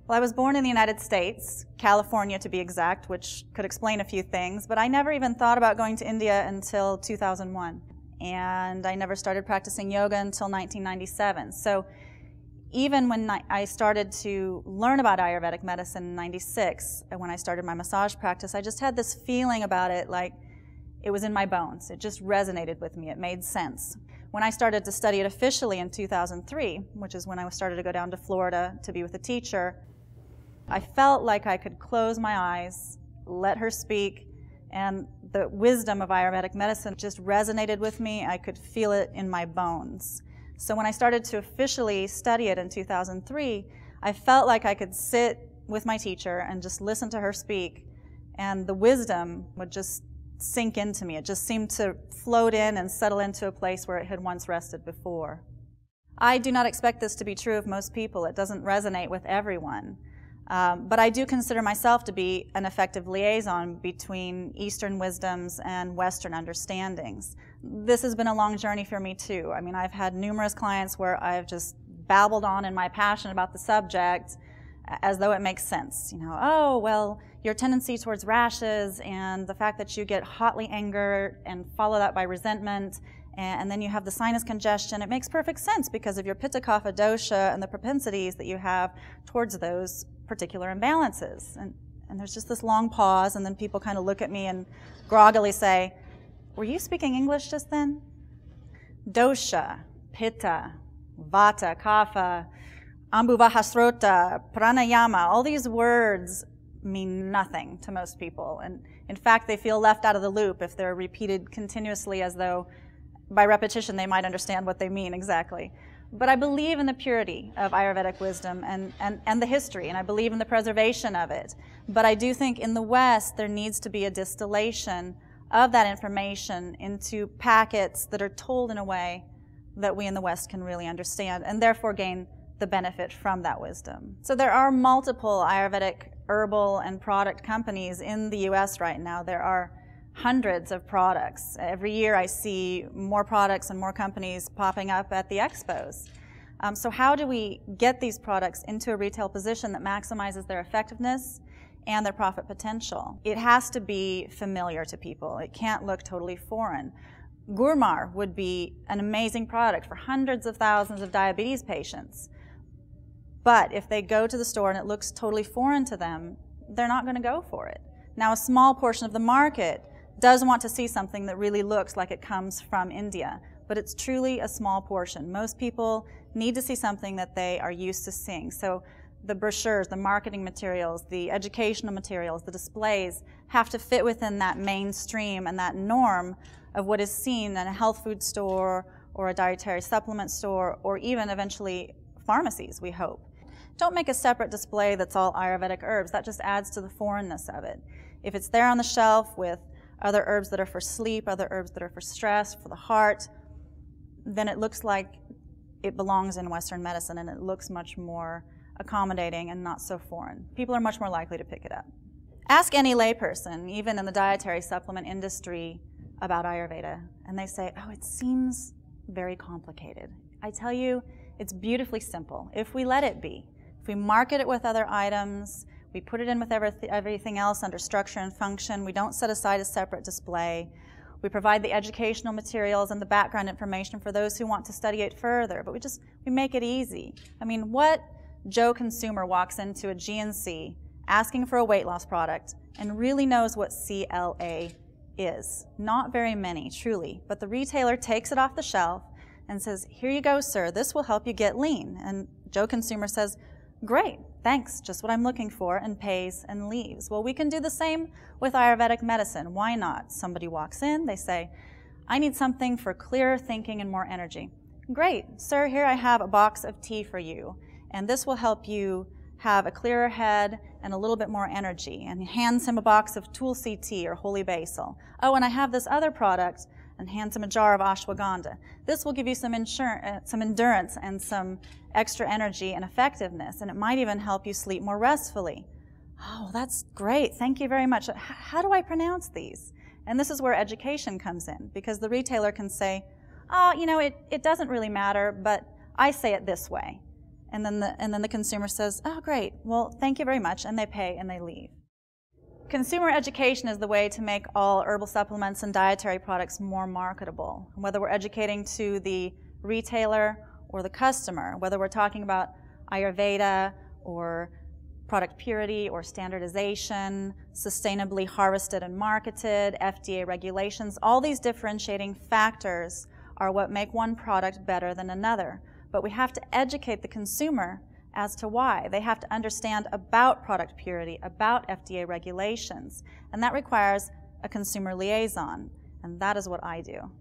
Well, I was born in the United States, California to be exact, which could explain a few things, but I never even thought about going to India until 2001. And I never started practicing yoga until 1997. So even when I started to learn about Ayurvedic medicine in 96, when I started my massage practice, I just had this feeling about it like it was in my bones. It just resonated with me. It made sense. When I started to study it officially in 2003, which is when I started to go down to Florida to be with a teacher, I felt like I could close my eyes, let her speak, and the wisdom of Ayurvedic medicine just resonated with me. I could feel it in my bones. So when I started to officially study it in 2003, I felt like I could sit with my teacher and just listen to her speak, and the wisdom would just sink into me. It just seemed to float in and settle into a place where it had once rested before. I do not expect this to be true of most people. It doesn't resonate with everyone. But I do consider myself to be an effective liaison between Eastern wisdoms and Western understandings. This has been a long journey for me too. I mean, I've had numerous clients where I've just babbled on in my passion about the subject as though it makes sense. You know, oh, well, your tendency towards rashes and the fact that you get hotly angered and follow that by resentment, and then you have the sinus congestion, it makes perfect sense because of your Pitta Kapha dosha and the propensities that you have towards those particular imbalances. And there's just this long pause, and then people kind of look at me and groggily say, were you speaking English just then? Dosha, Pitta, Vata, Kapha, Ambuvahasrota, Pranayama, all these words mean nothing to most people. And in fact, they feel left out of the loop if they're repeated continuously as though by repetition they might understand what they mean exactly. But I believe in the purity of Ayurvedic wisdom and the history, and I believe in the preservation of it. But I do think in the West there needs to be a distillation of that information into packets that are told in a way that we in the West can really understand and therefore gain the benefit from that wisdom. So there are multiple Ayurvedic herbal and product companies in the US right now. There are hundreds of products. Every year I see more products and more companies popping up at the expos. So how do we get these products into a retail position that maximizes their effectiveness and their profit potential? It has to be familiar to people. It can't look totally foreign. Gurmar would be an amazing product for hundreds of thousands of diabetes patients. But if they go to the store and it looks totally foreign to them, they're not going to go for it. Now, a small portion of the market does want to see something that really looks like it comes from India, but it's truly a small portion. Most people need to see something that they are used to seeing. So the brochures, the marketing materials, the educational materials, the displays have to fit within that mainstream and that norm of what is seen in a health food store or a dietary supplement store or even eventually pharmacies, we hope. Don't make a separate display that's all Ayurvedic herbs. That just adds to the foreignness of it. If it's there on the shelf with other herbs that are for sleep, other herbs that are for stress, for the heart, then it looks like it belongs in Western medicine and it looks much more accommodating and not so foreign. People are much more likely to pick it up. Ask any layperson, even in the dietary supplement industry, about Ayurveda, and they say, oh, it seems very complicated. I tell you, it's beautifully simple if we let it be. If we market it with other items, we put it in with everything else under structure and function, we don't set aside a separate display, we provide the educational materials and the background information for those who want to study it further, but we make it easy. I mean, what Joe consumer walks into a GNC asking for a weight loss product and really knows what CLA is? Not very many, truly, but the retailer takes it off the shelf and says, here you go, sir, this will help you get lean. And Joe consumer says, great, thanks, just what I'm looking for, and pays and leaves. Well, we can do the same with Ayurvedic medicine. Why not? Somebody walks in, they say, I need something for clearer thinking and more energy. Great, sir, here I have a box of tea for you, and this will help you have a clearer head and a little bit more energy. And he hands him a box of Tulsi tea or holy basil. Oh, and I have this other product, and hands him a jar of ashwagandha. This will give you some endurance and some extra energy and effectiveness, and it might even help you sleep more restfully. Oh, that's great. Thank you very much. How do I pronounce these? And this is where education comes in, because the retailer can say, oh, you know, it doesn't really matter, but I say it this way. and then the consumer says, oh, great, well, thank you very much, and they pay and they leave. Consumer education is the way to make all herbal supplements and dietary products more marketable. Whether we're educating to the retailer or the customer, whether we're talking about Ayurveda or product purity or standardization, sustainably harvested and marketed, FDA regulations, all these differentiating factors are what make one product better than another. But we have to educate the consumer as to why. They have to understand about product purity, about FDA regulations, and that requires a consumer liaison, and that is what I do.